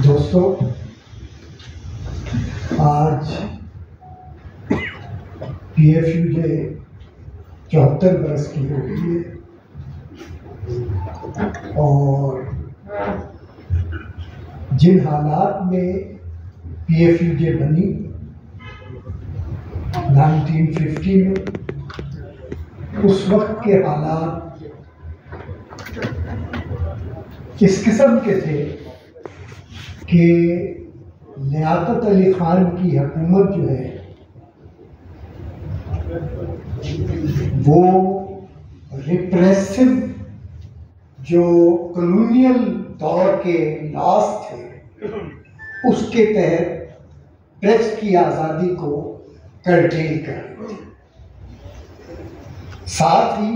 दोस्तों, आज PFUJ 74 बरस की हो गई है और जिन हालात में PFUJ बनी 1950 में, उस वक्त के हालात इस किस्म के थे कि लियाकत अली खान की हुकूमत जो है वो रिप्रेसिव जो कॉलोनियल दौर के लॉस थे उसके तहत प्रेस की आज़ादी को कर्टेल कर रहे थे। साथ ही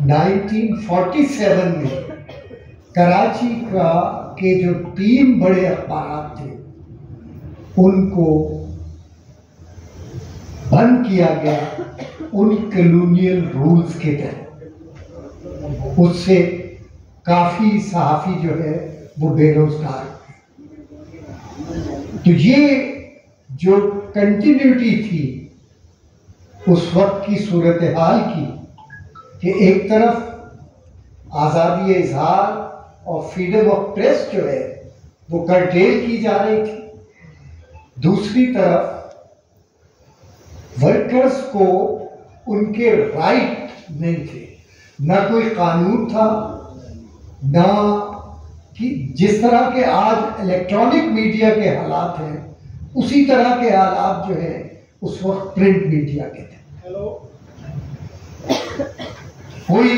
1947 में कराची के जो 3 बड़े अखबार थे उनको बंद किया गया उन कॉलोनियल रूल्स के तहत। उससे काफ़ी सहाफ़ी जो है वो बेरोजगार थे। तो ये जो कंटिन्यूटी थी उस वक्त की सूरत हाल की कि एक तरफ आज़ादी इज़हार और फ्रीडम ऑफ प्रेस जो है वो कर्टेल की जा रही थी, दूसरी तरफ वर्कर्स को उनके राइट नहीं थे, ना कोई कानून था, ना कि जिस तरह के आज इलेक्ट्रॉनिक मीडिया के हालात हैं उसी तरह के हालात जो है उस वक्त प्रिंट मीडिया के थे। कोई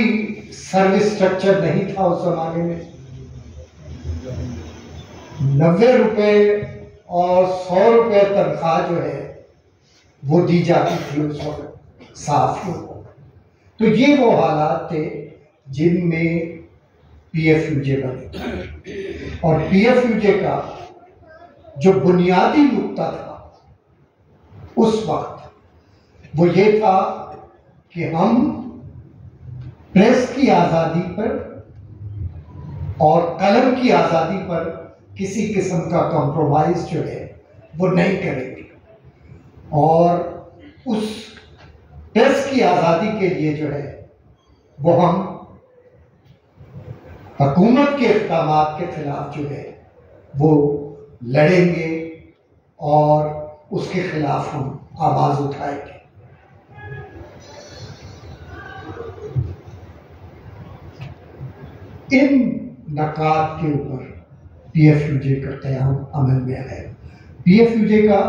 सर्विस स्ट्रक्चर नहीं था उस जमाने में। 90 रुपए और 100 रुपए तनख्वाह जो है वो दी जाती थी उस वक्त सहाफियों को। तो ये वो हालात थे जिनमें PFUJ बने और PFUJ का जो बुनियादी नुक्ता था उस वक्त वो ये था कि हम प्रेस की आज़ादी पर और कलम की आज़ादी पर किसी किस्म का कॉम्प्रोमाइज जो है वो नहीं करेंगे और उस प्रेस की आज़ादी के लिए जो है वो हम हुकूमत के इक़दामात के खिलाफ जो है वो लड़ेंगे और उसके खिलाफ हम आवाज़ उठाएंगे। इन नकात के ऊपर PFUJ का क़याम अमल में है। PFUJ का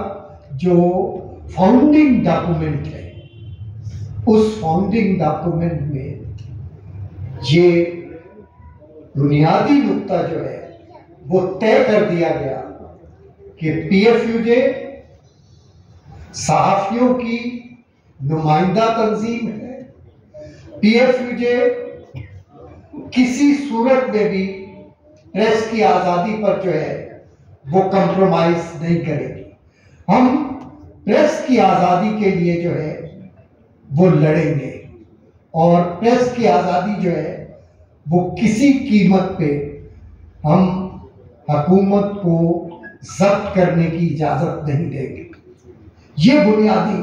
जो फाउंडिंग डॉक्यूमेंट है उस फाउंडिंग डॉक्यूमेंट में ये बुनियादी नुक्ता जो है वो तय कर दिया गया कि PFUJ सहाफियों की नुमाइंदा तंजीम है। PFUJ किसी सूरत में भी प्रेस की आज़ादी पर जो है वो कंप्रोमाइज नहीं करेगी। हम प्रेस की आज़ादी के लिए जो है वो लड़ेंगे और प्रेस की आज़ादी जो है वो किसी कीमत पे हम हुकूमत को जब्त करने की इजाज़त नहीं देंगे। ये बुनियादी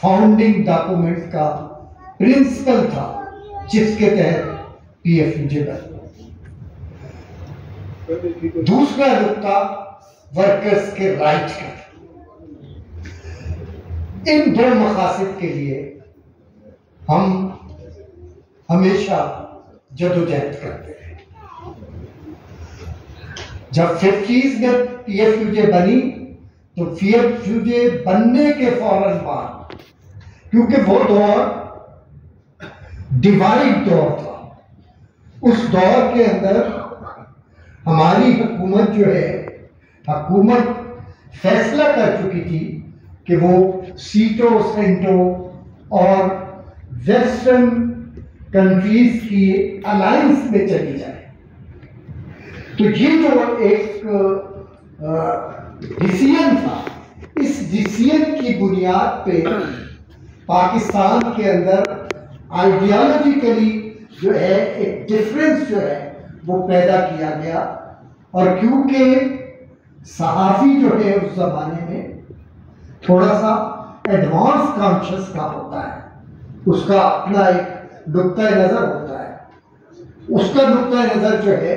फाउंडिंग डॉक्यूमेंट का प्रिंसिपल था जिसके तहत PFUJ बना। दूसरा नुक्ता वर्कर्स के राइट का। इन दो मकासद के लिए हम हमेशा जदोजहद करते हैं। जब 50s में PFUJ बनी तो PFUJ बनने के फौरन बाद, क्योंकि वो दौर डिवाइड दौर था, उस दौर के अंदर हमारी हुकूमत जो है हुकूमत फैसला कर चुकी थी कि वो सीटों सेंटों और वेस्टर्न कंट्रीज की अलायंस में चली जाए। तो ये जो एक डिसीजन था, इस डिसीजन की बुनियाद पे पाकिस्तान के अंदर आइडियोलॉजिकली जो है एक डिफरेंस जो है वो पैदा किया गया और क्योंकि सहाफी जो है उस जमाने में थोड़ा सा एडवांस कॉन्शियस का होता है, उसका अपना एक नुक्ता नजर होता है। उसका नुक्ता नजर जो है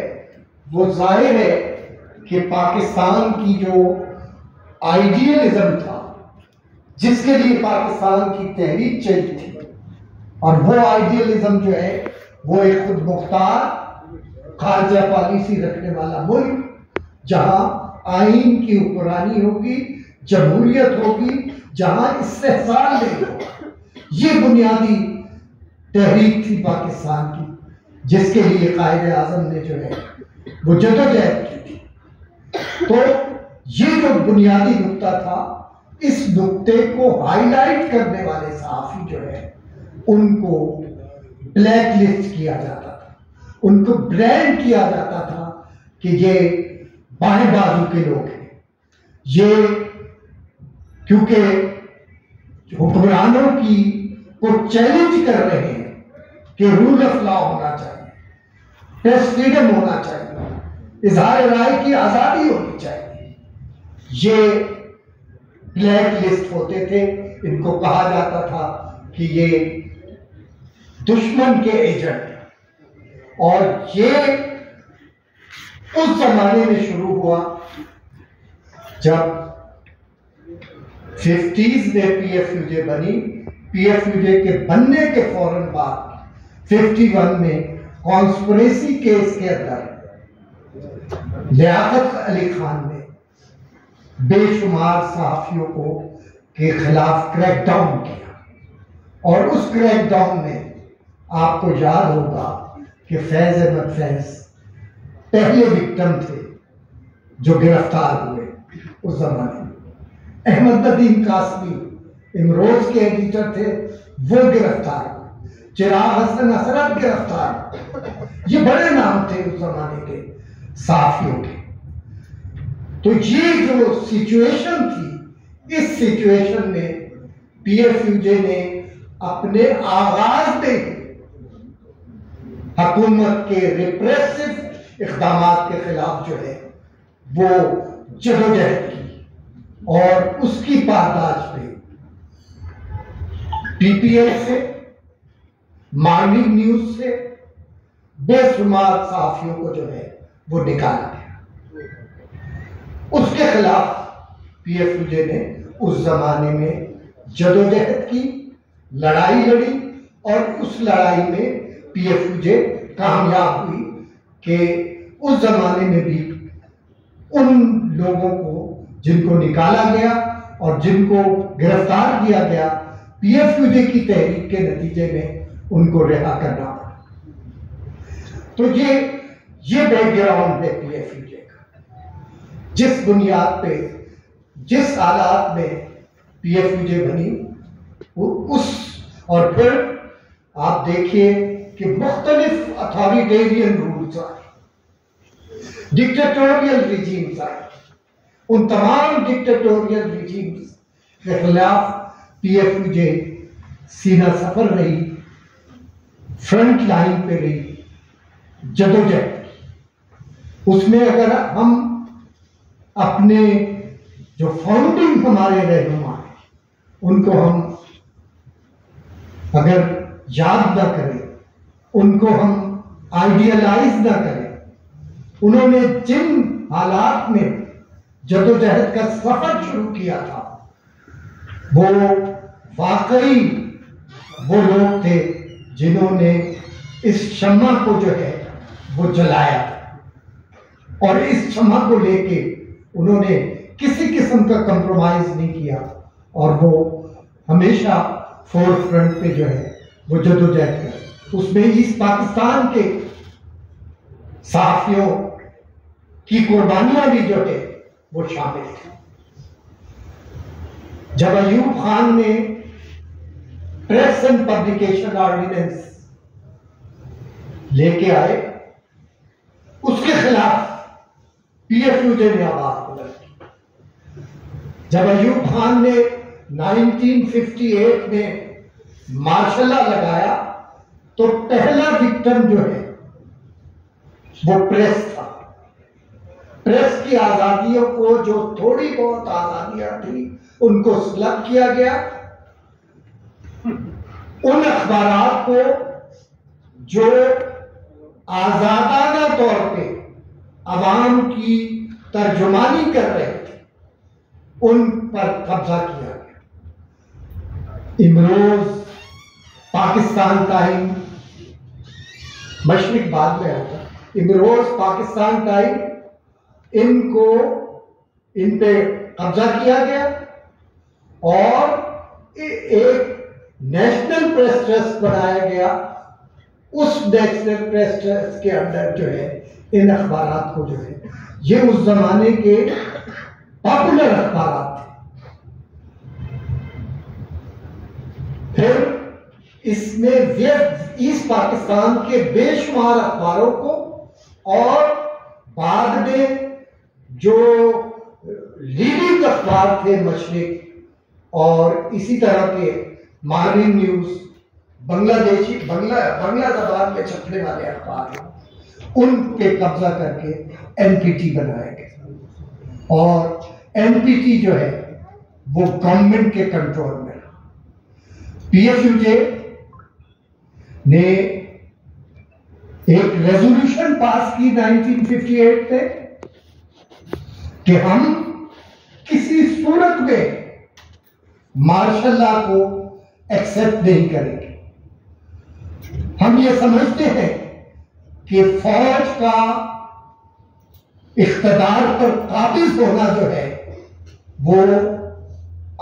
वो जाहिर है कि पाकिस्तान की जो आइडियलिज्म था, जिसके लिए पाकिस्तान की तहरीक चली थी, और वो आइडियलिज्म जो है वो एक खुद मुख्तार खारजा पॉलिसी रखने वाला मुल्क, जहां आईन की हुक्मरानी होगी, जमहूरियत होगी, जहां इस्तेहसाल नहीं होगा, ये बुनियादी तहरीक थी पाकिस्तान की, जिसके लिए कायदे आजम ने जो है वो जदोजहद की थी। तो ये जो बुनियादी नुक्ता था, इस नुक्ते को हाईलाइट करने वाले सहाफी जो है उनको ब्लैक लिस्ट किया जाता था, उनको ब्रांड किया जाता था कि ये बाएं बाजू के लोग हैं, ये क्योंकि हुक्मरानों की को चैलेंज कर रहे हैं कि रूल ऑफ लॉ होना चाहिए, प्रेस फ्रीडम होना चाहिए, इजहार राय की आजादी होनी चाहिए। ये ब्लैक लिस्ट होते थे, इनको कहा जाता था कि ये दुश्मन के एजेंट। और ये उस जमाने में शुरू हुआ जब 50s में पीएफयूजे बनी। पीएफयूजे के बनने के फौरन बाद 51 में कॉन्स्पिरेसी केस के अंदर लियाकत अली खान ने बेशुमार सहाफियों को के खिलाफ क्रैकडाउन किया, और उस क्रैकडाउन में आपको याद होगा कि फैज अहमद फैज पहले विक्टिम थे जो गिरफ्तार हुए उस जमाने में। अहमद नदीम कासमी इमरोज के एडिटर थे, वो गिरफ्तार हुए। चिराग हसन असरद गिरफ्तार। ये बड़े नाम थे उस जमाने के सहाफियों के। तो ये जो सिचुएशन थी, इस सिचुएशन में पीएफयूजे ने अपने आगाज में हुकूमत के रिप्रेसिव इक़दामात के खिलाफ जो है वो जदोजहद की, और उसकी पारदाश में पीपीएल से, मॉर्निंग न्यूज से बेशुमार सहाफियों को जो है वो निकाला गया। उसके खिलाफ पीएफयूजे ने उस जमाने में जदोजहद की, लड़ाई लड़ी, और उस लड़ाई में पीएफयूजे कामयाब हुई कि उस जमाने में भी उन लोगों को जिनको निकाला गया और जिनको गिरफ्तार किया गया, पीएफयूजे की तहरीक के नतीजे में उनको रिहा करना पड़ा। तो ये बैकग्राउंड है पीएफयूजे का, जिस बुनियाद पे, जिस हालात में पीएफयूजे बनी उस, और फिर आप देखिए कि मुख्तलिफ अथॉरिटेरियन रूल्स आए, डिक्टेटोरियल रिजीम्स आए। उन तमाम डिक्टेटोरियल रिजीम्स के खिलाफ पीएफयूजे सीना सफर रही, फ्रंट लाइन पे रही, जदोजहद की। उसमें अगर हम अपने जो फाउंडिंग हमारे रहनुमा हैं उनको हम अगर याद ना करें, उनको हम आइडियलाइज ना करें, उन्होंने जिन हालात में जदोजहद का सफर शुरू किया था, वो वाकई वो लोग थे जिन्होंने इस शम्मा को जो है वो जलाया, और इस शम्मा को लेके उन्होंने किसी किस्म का कंप्रोमाइज नहीं किया, और वो हमेशा फोर्थ फ्रंट पे जो है वो जदोजहद किया। उसमें ईस्ट पाकिस्तान के सहाफियों की कुर्बानियां भी जो है वो शामिल थी। जब अयूब खान ने प्रेस एंड पब्लिकेशन ऑर्डिनेंस लेके आए, उसके खिलाफ पीएफयूजे ने आवाज बुलंद की। जब अयूब खान ने 1958 में मार्शल लॉ लगाया, तो पहला विक्टिम जो है वो प्रेस था। प्रेस की आजादियों को, जो थोड़ी बहुत आजादियां थी, उनको सुलभ किया गया। उन अखबारात को जो आजादाना तौर पे अवाम की तर्जुमानी कर रहे थे, उन पर कब्जा किया गया। इमरोज, पाकिस्तान टाइम, मशरिक बाद में आता, इमरोज, पाकिस्तान टाइम, इन पे कब्जा किया गया और एक नेशनल प्रेस ट्रस्ट बनाया गया। उस नेशनल प्रेस ट्रस्ट के अंदर जो है इन अखबारात को जो है, ये उस जमाने के पॉपुलर अखबारात थे। फिर इसमें ईस्ट पाकिस्तान के बेशुमार अखबारों को और बाद में जो लीडिंग अखबार थे मशरिक और इसी तरह के मॉर्निंग न्यूज, बांग्लादेशी बांग्ला जबान में छपने वाले अखबार, उन पे कब्जा करके एनपीटी बनाया गया और एनपीटी जो है वो गवर्नमेंट के कंट्रोल में। पीएफयूजे ने एक रेजोल्यूशन पास की 1958 में कि हम किसी सूरत में मार्शल लॉ को एक्सेप्ट नहीं करेंगे। हम ये समझते हैं कि फौज का इख्तिदार पर काबिज होना जो है वो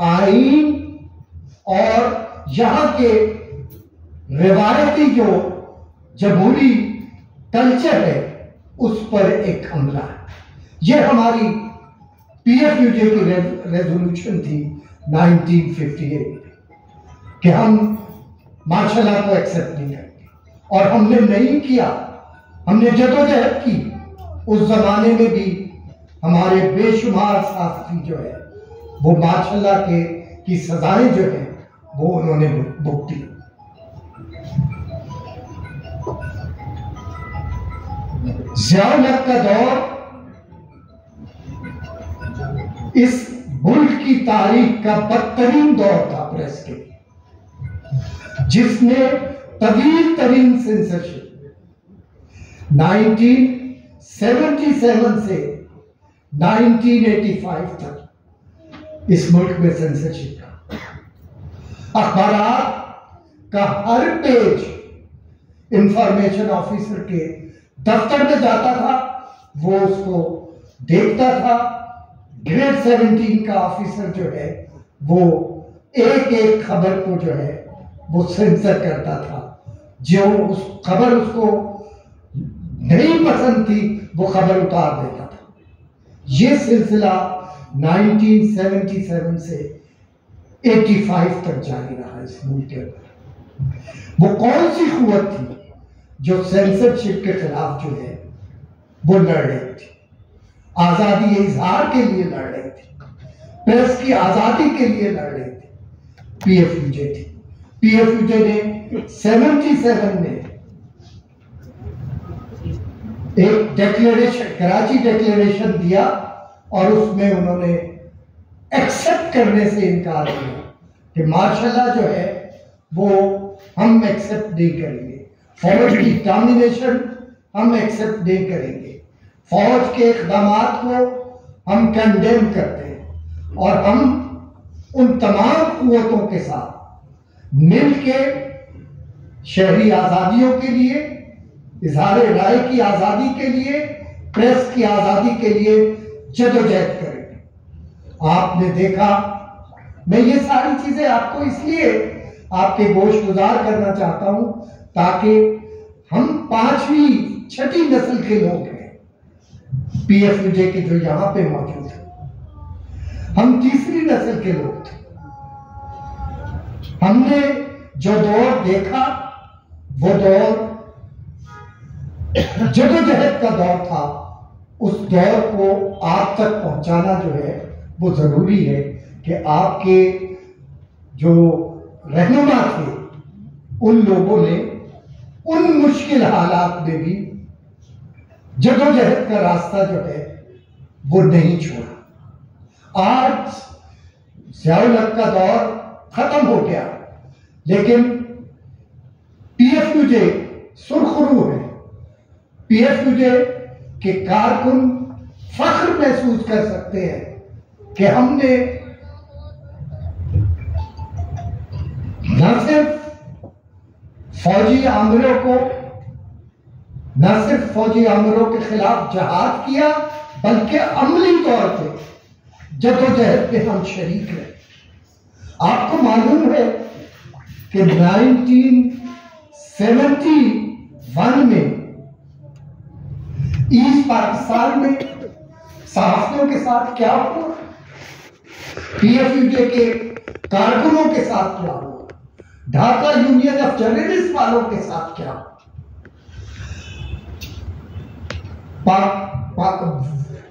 आईन और यहां के रिवायती जो जमहूरी कल्चर है उस पर एक हमला है। यह हमारी पीएफयूजे की रेजोल्यूशन थी 1958 कि हम मार्शल लॉ को एक्सेप्ट नहीं करेंगे और हमने नहीं किया। हमने जदोजहद की। उस जमाने में भी हमारे बेशुमार साथी जो है वो मार्शल लॉ की सजाएं जो है वो उन्होंने भुगती। ज़िया-उल हक का दौर इस मुल्क की तारीख का बदतरीन दौर था प्रेस के लिए, जिसने तवील तरीन सेंसरशिप 1977 से 1985 तक इस मुल्क में सेंसरशिप का। अखबारात का हर पेज इंफॉर्मेशन ऑफिसर के दफ्तर में जाता था, वो उसको देखता था। ग्रेड 17 का ऑफिसर जो है वो एक एक खबर को जो है वो सेंसर करता था। जो उस खबर उसको नहीं पसंद थी वो खबर उतार देता था। ये सिलसिला 1977 से 85 तक जारी रहा इस मुल्क के अंदर। वो कौन सी कुव्वत थी जो सेंसरशिप के खिलाफ जो है वो लड़ रही थी, आजादी इजहार के लिए लड़ रही थी, प्रेस की आजादी के लिए लड़ रही थी? पीएफयूजे थी। पीएफयूजे ने 77 में एक डिक्लेरेशन, कराची डिक्लेरेशन दिया और उसमें उन्होंने एक्सेप्ट करने से इनकार किया कि मार्शल लॉ जो है वो हम एक्सेप्ट नहीं करेंगे, फौज की डोमिनेशन हम एक्सेप्ट नहीं करेंगे, फौज के इक़दामात को हम कंडेम करते हैं और हम उन तमाम कुव्वतों के साथ मिलके शहरी आजादियों के लिए, इजहार राय की आजादी के लिए, प्रेस की आजादी के लिए जदोजहद करेंगे। आपने देखा, मैं ये सारी चीजें आपको इसलिए आपके गोश गुजार करना चाहता हूं ताकि हम 5वीं 6ठी नस्ल के लोग हैं पीएफयूजे के जो यहां पे मौजूद है, हम 3री नस्ल के लोग थे। हमने जो दौर देखा वो दौर जदोजहद का दौर था। उस दौर को आप तक पहुंचाना जो है वो जरूरी है कि आपके जो रहनुमा थे उन लोगों ने उन मुश्किल हालात में भी जदोजहद का रास्ता जो है वो नहीं छोड़ा। आज ज़िया-उल हक का दौर खत्म हो गया, लेकिन पीएफयूजे सुरखरू है। पीएफयूजे के कारकुन फख्र महसूस कर सकते हैं कि हमने न सिर्फ फौजी आमिरों को, न सिर्फ फौजी आमिरों के खिलाफ जहाद किया, बल्कि अमली तौर पे जद्दोजहद में हम शरीक रहे। आपको मालूम है कि 1971 में ईस्ट पाकिस्तान में सहाफियों के साथ क्या हुआ, पीएफयूजे के कारकुनों के साथ क्या हुआ, ढाका यूनियन ऑफ जर्नलिस्ट वालों के साथ क्या हुआ।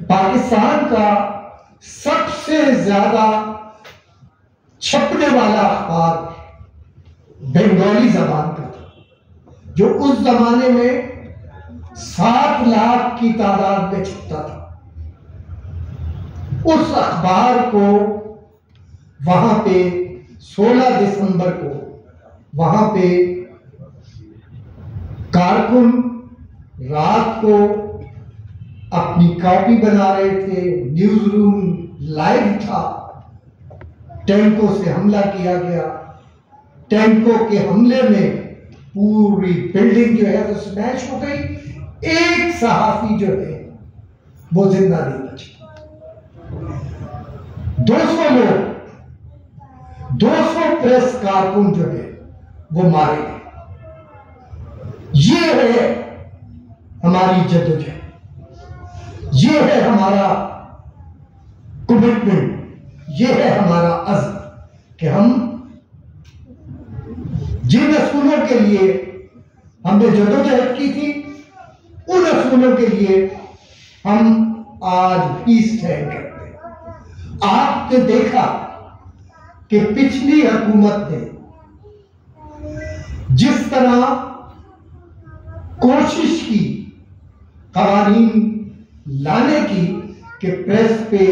पाकिस्तान का सबसे ज्यादा छपने वाला अखबार बंगाली जबान का था, जो उस जमाने में 7 लाख की तादाद में छपता था। उस अखबार को वहां पे 16 दिसंबर को वहां पे कारकुन रात को अपनी कॉपी बना रहे थे, न्यूज रूम लाइव था, टैंकों से हमला किया गया। टैंकों के हमले में पूरी बिल्डिंग जो है वो स्मैश हो गई। एक सहाफी जो है वो जिंदा नहीं बचे। 200 लोग, 200 प्रेस कारकुन जो है वो मारे गए। ये है हमारी जद्दोजहद, ये है हमारा कमिटमेंट, ये है हमारा अज़्म कि हम जिन असूलों के लिए हमने जद्दोजहद की थी, उन असूलों के लिए हम आज भी स्टैंड करते हैं। आपने देखा कि पिछली हुकूमत ने जिस तरह कोशिश की कवानीन लाने की कि प्रेस पे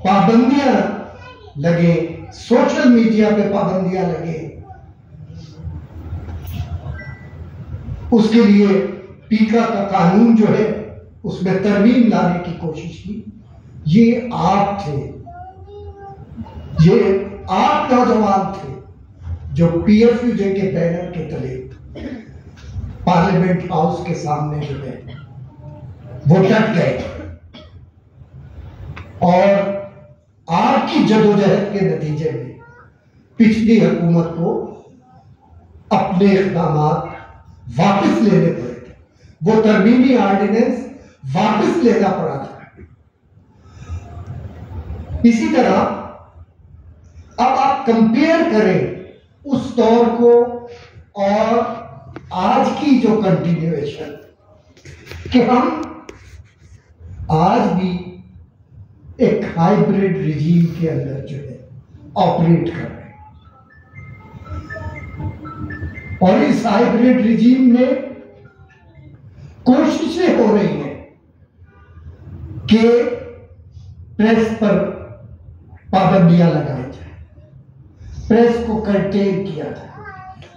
पाबंदियां लगे, सोशल मीडिया पे पाबंदियां लगे, उसके लिए पीका का कानून जो है उसमें तरमीम लाने की कोशिश की। ये आप थे, ये आप नौजवान थे जो पीएफयूजे के बैनर के तले पार्लियामेंट हाउस के सामने जो है वो डट गए, और आपकी जद्दोजहद के नतीजे में पिछली हुकूमत को अपने इक़दामात वापस लेने पड़े थे। वो तरमीमी ऑर्डिनेंस वापस लेना पड़ा था। इसी तरह अब आप कंपेयर करें उस दौर को और आज की जो कंटिन्यूएशन, कि हम आज भी एक हाइब्रिड रिजीम के अंदर जो है ऑपरेट कर रहे हैं, और इस हाइब्रिड रिजीम में कोशिशें हो रही हैं कि प्रेस पर पाबंदियां लगाई जाए, प्रेस को कंटेन किया जाए।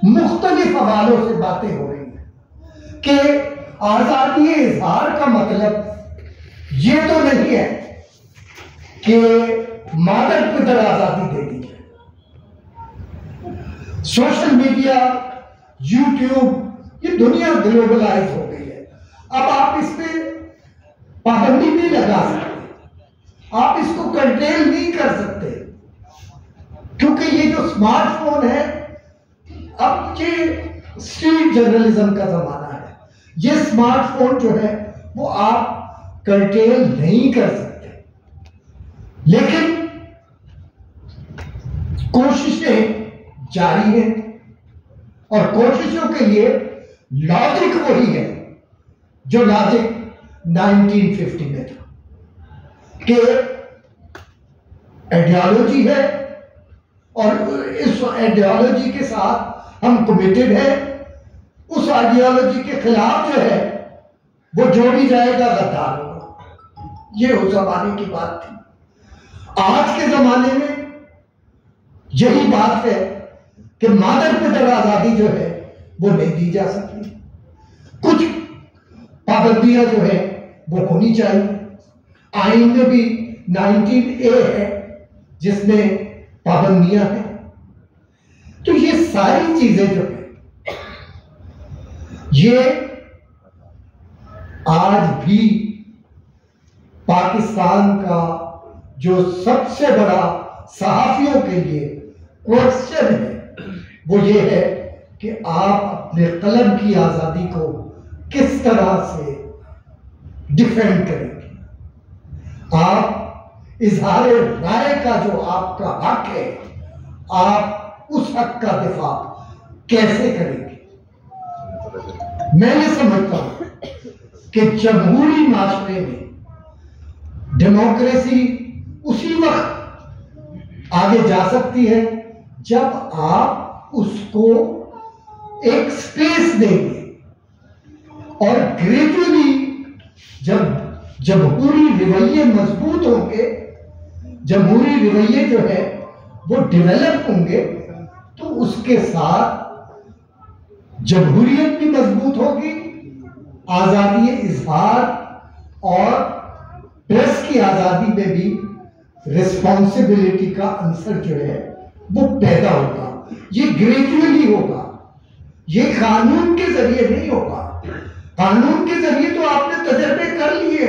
मुख्तलिफ हवालों से बातें हो रही हैं कि आजादी इजहार का मतलब ये तो नहीं है कि मादर पितर आजादी दे दी जाए। सोशल मीडिया, यूट्यूब, ये दुनिया ग्लोबलाइज हो गई है। अब आप इस पे पाबंदी नहीं लगा सकते, आप इसको कंट्रोल नहीं कर सकते, क्योंकि ये जो स्मार्टफोन है, अब ये स्ट्रीट जर्नलिज्म का जमाना है। ये स्मार्टफोन जो है वो आप कंट्रोल नहीं कर सकते, लेकिन कोशिशें जारी हैं, और कोशिशों के लिए लॉजिक वही है जो लॉजिक 1950 में था, कि आइडियोलॉजी है और इस आइडियोलॉजी के साथ हम कमिटेड है। उस आइडियोलॉजी के खिलाफ जो है वो जो भी जाएगा गद्दार होगा। ये उस जमाने की बात थी। आज के जमाने में यही बात है कि मादर पितर आजादी जो है वो नहीं दी जा सकती। कुछ पाबंदियां जो है वो होनी चाहिए। आइन में भी 19A है जिसमें पाबंदियां हैं। तो ये सारी चीजें जो है ये आज भी पाकिस्तान का जो सबसे बड़ा सहाफियों के लिए क्वेश्चन है वो ये है कि आप अपने कलम की आजादी को किस तरह से डिफेंड करेंगे। आप इजहार राय का जो आपका हक है, आप उस हक का दिफा कैसे करेंगे। मैं ये समझता हूं कि जमहूरी माशरे में डेमोक्रेसी उसी वक्त आगे जा सकती है जब आप उसको एक स्पेस देंगे और ग्रेजुअली जब जमहूरी रवैये मजबूत होंगे, जमहूरी रवैये जो है वो डेवलप होंगे, तो उसके साथ जमहूरियत भी मजबूत होगी, आजादी इजहार और प्रेस की आजादी में भी रिस्पॉन्सिबिलिटी का आंसर जो है वो पैदा होगा। ये ग्रेजुअली होगा, ये कानून के जरिए नहीं होगा। कानून के जरिए तो आपने तजर्बे कर लिए।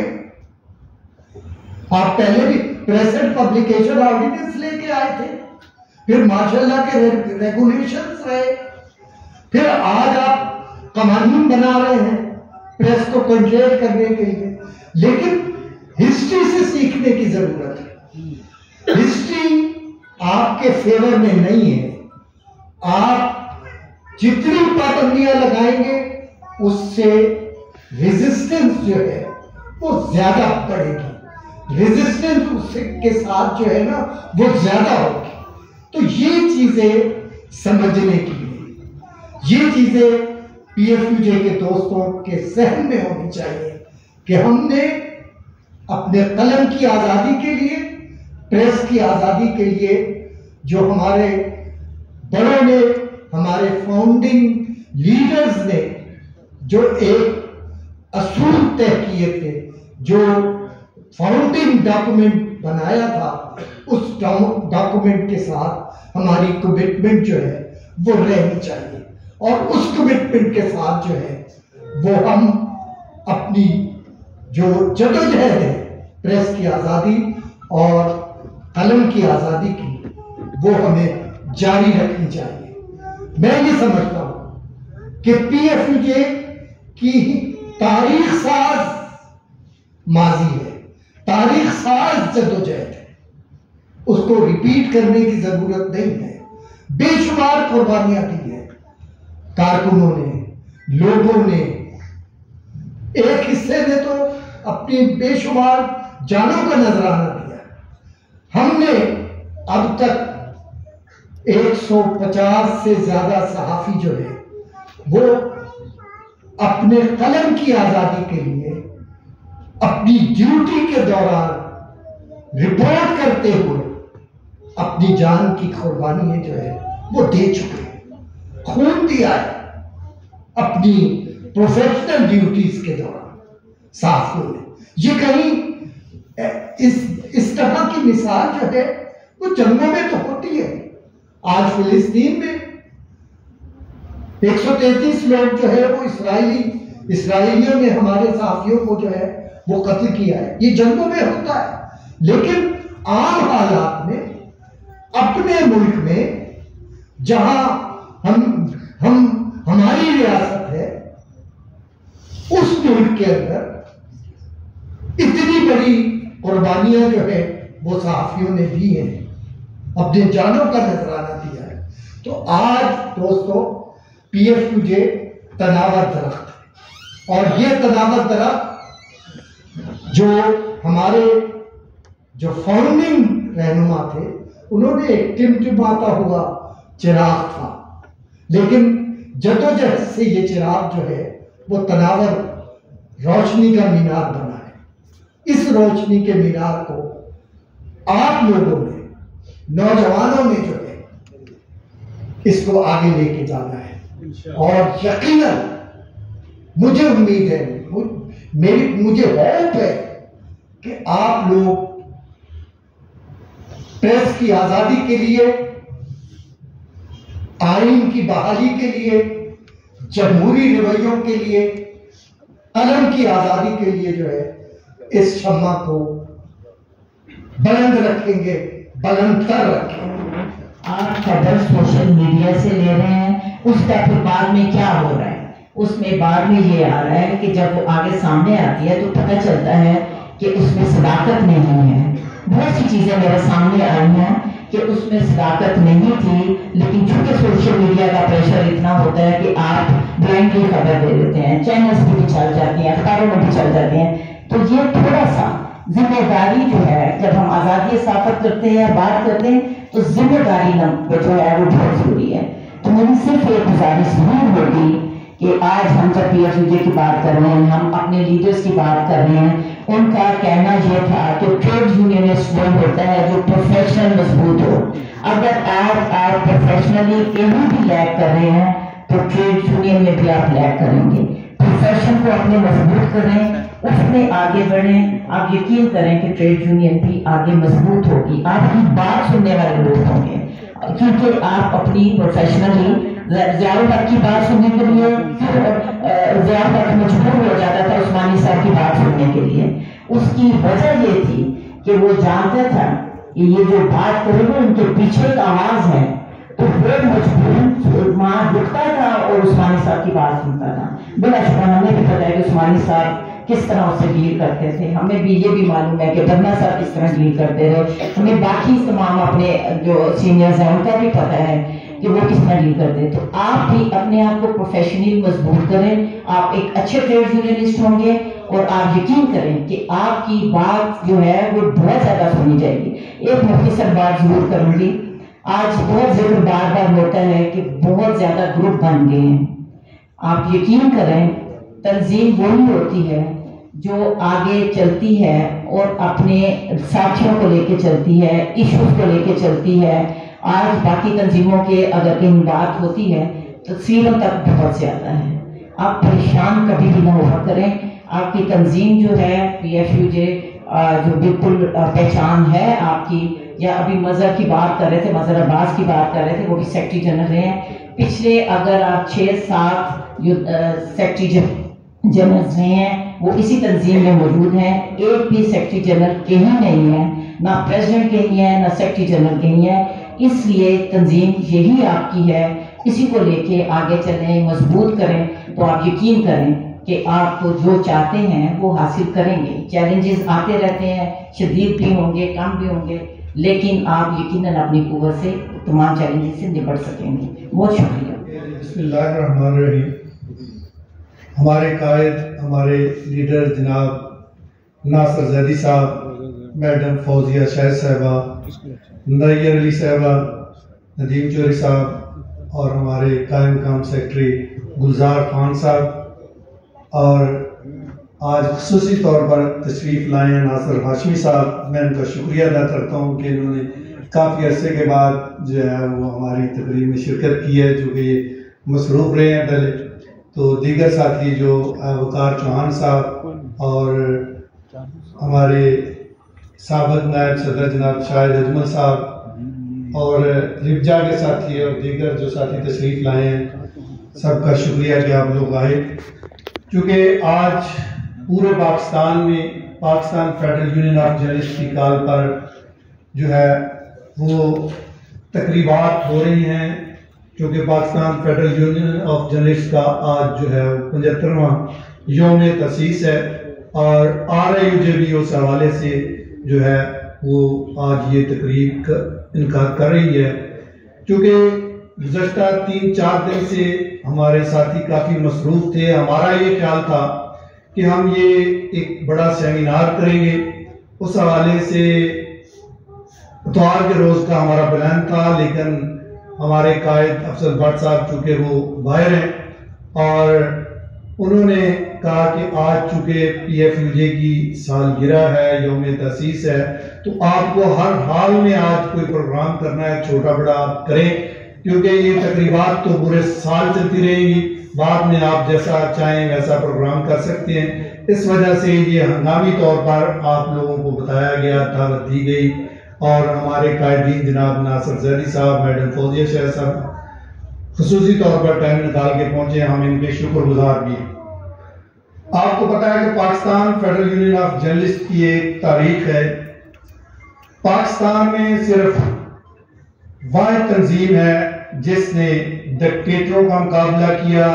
आप पहले भी प्रेस एंड पब्लिकेशन ऑर्डिनेंस लेके आए थे, फिर माशाल्लाह के रेगुलेशंस रहे, फिर आज आप कानून बना रहे हैं प्रेस को कंट्रोल करने के लिए। लेकिन हिस्ट्री से सीखने की जरूरत है। हिस्ट्री आपके फेवर में नहीं है। आप जितनी पाबंदियां लगाएंगे उससे रेजिस्टेंस जो है वो ज्यादा बढ़ेगी, रेजिस्टेंस उससे के साथ जो है ना वो ज्यादा होगी। तो ये चीजें समझने की, ये चीजें पीएफयूजे के दोस्तों के सहन में होनी चाहिए कि हमने अपने कलम की आजादी के लिए, प्रेस की आजादी के लिए जो हमारे बड़ों ने, हमारे फाउंडिंग लीडर्स ने जो एक असूल तय किए थे, जो फाउंडिंग डॉक्यूमेंट बनाया था, उस डॉक्यूमेंट के साथ हमारी कमिटमेंट जो है वो रहनी चाहिए। और उस कमिटमेंट के साथ जो है वो हम अपनी जो जदोजहद है प्रेस की आजादी और कलम की आजादी की, वो हमें जारी रखनी चाहिए। मैं ये समझता हूं कि पीएफयूजे की तारीख साज माजी है, तारीख साज जदोजहद है, उसको रिपीट करने की जरूरत नहीं है। बेशुमार कुर्बानियां दी है कारकुनों ने, लोगों ने, एक हिस्से ने तो अपनी बेशुमार जानों का नजराना दिया। हमने अब तक 150 से ज्यादा सहाफी जो है वो अपने कलम की आजादी के लिए अपनी ड्यूटी के दौरान रिपोर्ट करते हुए अपनी जान की कुर्बानी जो है वो दे चुके हैं, खून दिया है अपनी प्रोफेशनल ड्यूटीज के दौरान साथियों ने। ये कहीं इस तरह की मिसाल जो है वो जंगों में तो होती है। आज फिलिस्तीन में 133 लोग जो है वो इसराइलियों ने हमारे साथियों को जो है वो कत्ल किया है। ये जंगों में होता है। लेकिन आम हालात में अपने मुल्क में जहां हमारी रियासत है, उस मुल्क के अंदर इतनी बड़ी कुर्बानियां जो है वो सहाफियों ने दी हैं, अपने जानों का नजराना दिया है। तो आज दोस्तों पीएफयूजे तनावर दरख्त है, और ये तनावर दरख्त जो हमारे जो फाउंडिंग रहनुमा थे उन्होंने एक टिमटिमाता हुआ चिराग था, लेकिन जदोजहद से ये चिराग जो है वो तनावर रोशनी का मीनार बना है। इस रोशनी के मीनार को आप लोगों ने, नौजवानों ने जो है इसको आगे लेके जाना है। और यकीनन मुझे उम्मीद है, मुझे होप है कि आप लोग प्रेस की आजादी के लिए, आईन की बहाली के लिए, जमहूरी रवैयों के लिए, कलम की आजादी के लिए जो है इस शम्मा को बुलंद रखेंगे, बुलंद कर रखेंगे। आप खबर सोशल मीडिया से ले रहे हैं, उसका फिर बाद में क्या हो रहा है? उसमें बाद में ये आ रहा है कि जब वो आगे सामने आती है तो पता चलता है कि उसमें सदाकत नहीं है। बहुत सी चीजें मेरे सामने आई हैं कि उसमें सदाकत नहीं थी, लेकिन चूंकि सोशल मीडिया का प्रेशर इतना होता है कि आप ब्लाइंडली खबर दे देते हैं, चैनल्स भी चल जाती हैं, अखबारों में भी चल जाते हैं। तो ये थोड़ा सा जिम्मेदारी जो है, जब हम आजादी साफत करते हैं, बात करते हैं, तो जिम्मेदारी जो है वो बहुत जरूरी है। तो मेरी सिर्फ एक गुजारिश नहीं होगी कि आज हम जब PFUJ की बात कर रहे हैं, हम अपने लीडर्स की बात कर रहे हैं, उनका कहना यह था कि ट्रेड यूनियनिस्ट वो होता है जो प्रोफेशनल मजबूत हो। अगर आप प्रोफेशनली कहीं भी लैग कर रहे हैं तो ट्रेड यूनियन में भी आप लैग करेंगे। प्रोफेशन को अपने मजबूत करें, उसमें आगे बढ़ें। आप यकीन करें कि ट्रेड यूनियन भी आगे मजबूत होगी, आपकी बात सुनने वाले लोग होंगे, क्योंकि आप अपनी प्रोफेशनली ज़ियाउल की बात सुनने के लिए, ज़ियाउल मजबूर हो जाता था उस्मानी साहब की बात सुनने के लिए। उसकी वजह ये थी कि वो जानता था कि ये जो बात करेंगे उनके पीछे एक आवाज है, तो वो मजबूर वहां रुकता था और उस्मानी साहब की बात सुनता था। बिलाशुबा हमें भी पता है कि उस्मानी साहब किस तरह उससे डील करते थे, हमें भी ये भी मालूम है कि बन्ना साहब किस तरह डील करते रहे, हमें बाकी तमाम अपने जो सीनियर्स हैं उनका भी पता है कि वो किस तरह डील करते हैं। तो आप भी अपने आप को प्रोफेशनली मजबूत करें, आप एक अच्छे ट्रेड यूनियनिस्ट होंगे और आप यकीन करें कि आपकी बात जो है वो बहुत ज्यादा सुनी जाएगी। एक मुख्तसर बात जरूर करूंगी, आज बहुत जिक्र बार बार होता है कि बहुत ज्यादा ग्रुप बन गए हैं। आप यकीन करें तंजीम वही होती है जो आगे चलती है और अपने साथियों को लेके चलती है, इश्यूज को लेके चलती है। आज बाकी तंजीमों के अगर कहीं बात होती है तो तस्वीरों तक बहुत ज्यादा है। आप परेशान कभी भी ना हुआ करें। आपकी तंजीम जो है PFUJ जो बिल्कुल पहचान है आपकी, या अभी मजहर की बात कर रहे थे, मजहर अब्बास की बात कर रहे थे, वो भी सेक्रेटरी जनरल रहे हैं। पिछले अगर आप 6-7 सेक्रेटरी जनरल रहे हैं वो इसी तंजीम में मौजूद हैं। एक भी सेक्रेटरी जनरल कहीं नहीं है, ना प्रेसिडेंट कहीं है, ना सेक्रेटरी जनरल कहीं है। इसलिए तंजीम यही आपकी है, इसी को लेके आगे चलें, मजबूत करें, तो आप यकीन करें कि आप जो चाहते हैं वो हासिल करेंगे। चैलेंजेस आते रहते हैं, शदीद भी होंगे, कम भी होंगे, लेकिन आप यकीनन अपनी कुव्वत से तमाम चैलेंजेस से निपट सकेंगे। बहुत शुक्रिया। बिस्मिल्लाहिर्रहमानिर्रहीम। हमारे कायद, हमारे लीडर जनाब नासिर जैदी साहब, मैडम फौजिया शाहिद साहबा, नैयर अली साहबा, नदीम चौधरी साहब और हमारे कायम काम सेक्रेटरी गुलजार खान साहब, और आज खुसूसी तौर पर तशरीफ़ लाए हैं नासिर हाशमी साहब। मैं उनका शुक्रिया अदा करता हूँ कि इन्होंने काफ़ी अरसे के बाद जो है वो हमारी तकरीब में शिरकत की है, जो कि मसरूफ़ रहे हैं पहले। तो दीगर साथी जो वकार चौहान साहब और हमारे साबिक नायब सदर जनाब शाहिद अजमल साहब और रिब्जा के साथी और दीगर जो साथी तशरीफ़ लाए हैं, सबका शुक्रिया कि आप लोग आए। क्योंकि आज पूरे पाकिस्तान में Pakistan federal union of journalist की कॉल पर जो है वो तकरीबात हो रही हैं, क्योंकि Pakistan federal union of journalist का आज जो है 75वां यौम तसीस है, और RIUJ भी उस हवाले से जो है वो आज ये तकरीब इनका कर रही है। क्योंकि गुज़श्ता 3-4 दिन से हमारे साथी काफ़ी मसरूफ़ थे। हमारा ये ख्याल था कि हम ये एक बड़ा सेमिनार करेंगे, उस हवाले से इतवार के रोज़ का हमारा प्लान था, लेकिन हमारे कायद अफजल भट्ट साहब चूँकि वो बाहर हैं और उन्होंने कहा कि आज चूंकि PFUJ की सालगिरह है, यौम तसीस है, तो आपको हर हाल में आज कोई प्रोग्राम करना है, छोटा बड़ा आप करें, क्योंकि ये तकरीबात तो पूरे साल चलती रहेंगी, बाद में आप जैसा चाहें वैसा प्रोग्राम कर सकते हैं। इस वजह से ये हंगामी तौर पर आप लोगों को बताया गया, दावत दी गई, और हमारे कायदीन जनाब नासिर जैदी साहब, मैडम फौजिया शाह साहब खुसूसी तौर पर टाइम निकाल के पहुंचे, हम इनके शुक्रगुजार भी। आपको पता है कि Pakistan federal union of journalist की एक तारीख है। पाकिस्तान में सिर्फ वाहिद तंजीम है जिसने डिक्टेटरों का मुकाबला किया।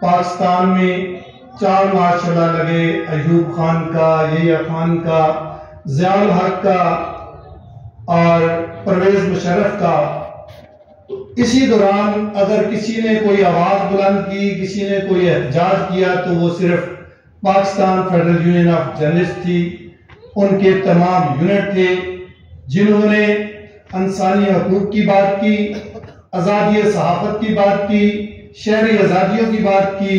पाकिस्तान में 4 मार्शल लगे, अयूब खान का, यहिया खान का, ज़ियाउल हक का और परवेज मुशर्रफ का। इसी दौरान अगर किसी ने कोई आवाज बुलंद की, किसी ने कोई एहतजाज किया, तो वो सिर्फ Pakistan federal union of journalist थी। उनके तमाम यूनिट थे जिन्होंने इंसानी हकूक की बात की, आज़ादी सहाफत की बात की, शहरी आज़ादियों की बात की,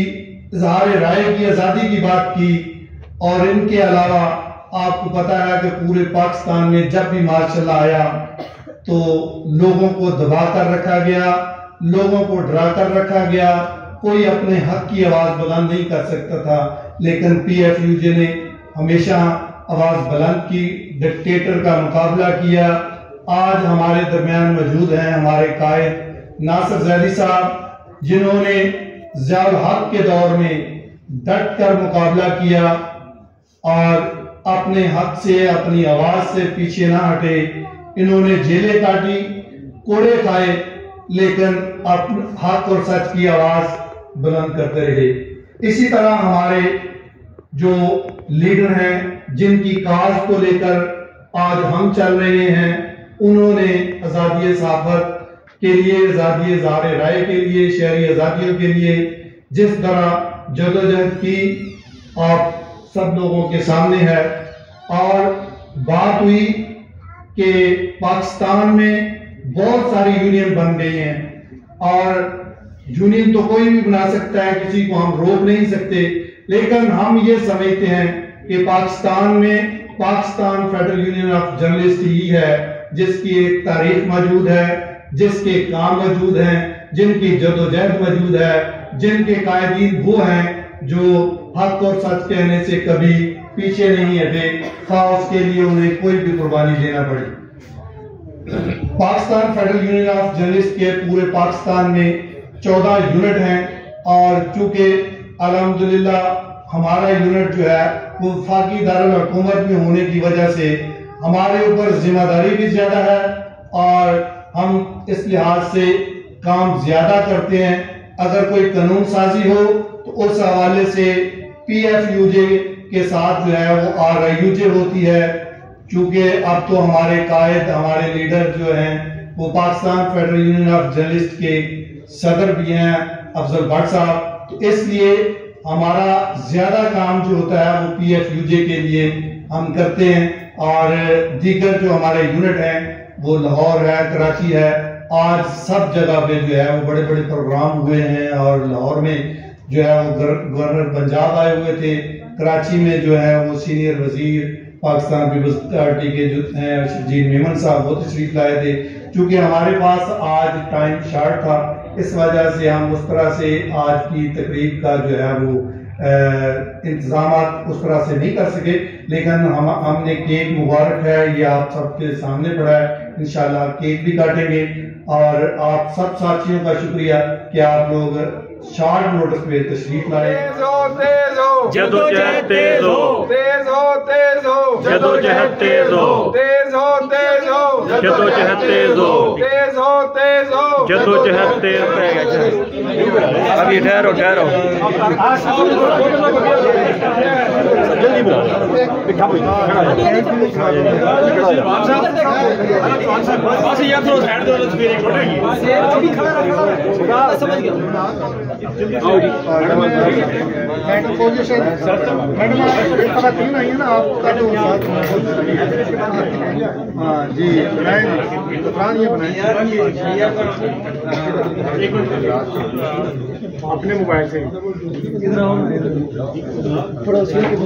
इजहार राय की आज़ादी की बात की। और इनके अलावा आपको पता है कि पूरे पाकिस्तान में जब भी मार्शल आया तो लोगों को दबा कर रखा गया, लोगों को डरा कर रखा गया, कोई अपने हक की आवाज बुलंद नहीं कर सकता था। लेकिन PFUJ ने हमेशा आवाज बुलंद की, डिक्टेटर का मुकाबला किया। आज हमारे दरमियान मौजूद हैं हमारे कायद नासिर जैदी साहब, जिन्होंने ज़ियाउल हक के दौर में डट कर मुकाबला किया और अपने हक से, अपनी आवाज से पीछे ना हटे। इन्होंने जेलें काटी, कोड़े खाए, लेकिन अपने हक और सच की आवाज बुलंद करते रहे। इसी तरह हमारे जो लीडर हैं जिनकी काज को लेकर आज हम चल रहे हैं, उन्होंने आज़ादी सहाफत के लिए, आज़ादी इज़हार राय के लिए, शहरी आज़ादियों के लिए जिस तरह जदोजहद की आप सब लोगों के सामने है। और बात हुई कि पाकिस्तान में बहुत सारी यूनियन बन गई हैं और यूनियन तो कोई भी बना सकता है, किसी को हम रोक नहीं सकते, लेकिन हम ये समझते हैं कि पाकिस्तान में Pakistan federal union of journalist ही है जिसकी एक तारीख मौजूद है, जिसके काम मौजूद हैं, जिनकी जदोजहद मौजूद है, जिनके कायदीन वो हैं जो हक और सच कहने से कभी पीछे नहीं हटे, खास उसके लिए उन्हें कोई भी कुर्बानी देना पड़ी। Pakistan federal union of journalist के पूरे पाकिस्तान में 14 यूनिट हैं और चूंकि अल्हम्दुलिल्लाह हमारा यूनिट जो है वो वफाकी दारुल हुकूमत में होने की वजह से हमारे ऊपर जिम्मेदारी भी ज्यादा है और हम इस लिहाज से काम ज्यादा करते हैं। अगर कोई कानून साजी हो तो उस हवाले से PFUJ के साथ जो है वो RIUJ होती है। चूंकि अब तो हमारे कायद, हमारे लीडर जो हैं वो Pakistan federal union of journalist के सदर भी हैं अफजल भट्ट साहब, तो इसलिए हमारा ज्यादा काम जो होता है वो PFUJ के लिए हम करते हैं। और दीगर जो हमारे यूनिट हैं वो लाहौर है, कराची है, आज सब जगह पे जो है वो बड़े बड़े प्रोग्राम हुए हैं और लाहौर में जो है वो गवर्नर पंजाब आए हुए थे, कराची में जो है वो सीनियर वजीर पाकिस्तान पीपल्स पार्टी के जो हैं शजीद मेमन साहब वो तशरीफ लाए थे। चूंकि हमारे पास आज टाइम शार्ट था, इस वजह से हम उस तरह से आज की तकरीब का जो है वो इंतजाम उस तरह से नहीं कर सके, लेकिन हमने केक मुबारक है, ये आप सबके सामने पड़ा है, इंशाल्लाह केक भी काटेंगे। और आप सब साथियों का शुक्रिया कि आप लोग शॉर्ट नोटिस पे तशरीफ लाए। जदोजहद तेज हो, तेज हो, तेज हो, जदोजहद तेज हो, तेज हो, तेज हो, जदोजहद तेज हो, तेज हो, तेज हो, जदोजहद तेज हो। अभी ठहरो ठहरो, जल्दी बोलो। मैडम एक खबर आई है ना आपका जो हाँ जी बनाएंगे तो प्लान ये बनाएंगे अपने मोबाइल से पड़ोसियों के